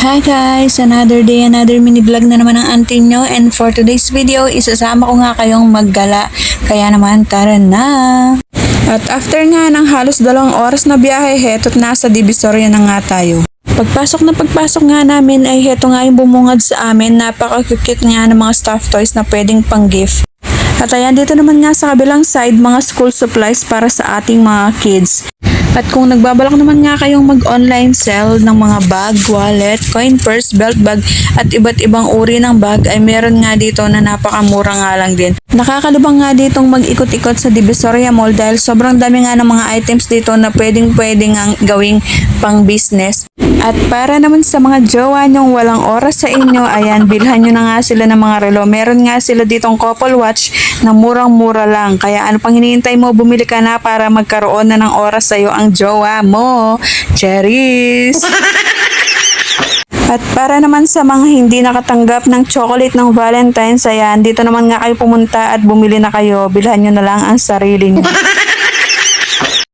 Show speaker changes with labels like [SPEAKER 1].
[SPEAKER 1] Hi guys! Another day, another mini vlog na naman ang auntie nyo, and for today's video, isasama ko nga kayong maggala. Kaya naman, tara na! At after nga ng halos 2 oras na biyahe, heto't nasa Divisoria na nga tayo. Pagpasok nga namin ay heto nga yung bumungad sa amin. Napaka-cute nga ng mga stuffed toys na pwedeng pang gift. At ayan, dito naman nga sa kabilang side, mga school supplies para sa ating mga kids. At kung nagbabalak naman nga kayong mag-online sell ng mga bag, wallet, coin purse, belt bag at iba't ibang uri ng bag, ay meron nga dito na napakamura nga lang din. Nakakalubang nga ditong mag-ikot-ikot sa Divisoria Mall dahil sobrang dami nga ng mga items dito na pwedeng nga gawing pang business. At para naman sa mga jowa nyong walang oras sa inyo, ayan, bilhan nyo na nga sila ng mga relo. Meron nga sila ditong couple watch na murang-mura lang. Kaya ano pang hinihintay mo, bumili ka na para magkaroon na ng oras sa'yo ang jowa mo. Cherries! At para naman sa mga hindi nakatanggap ng chocolate ng Valentine's, ayan, dito naman nga kayo pumunta at bumili na kayo. Bilhan nyo na lang ang sarili nyo.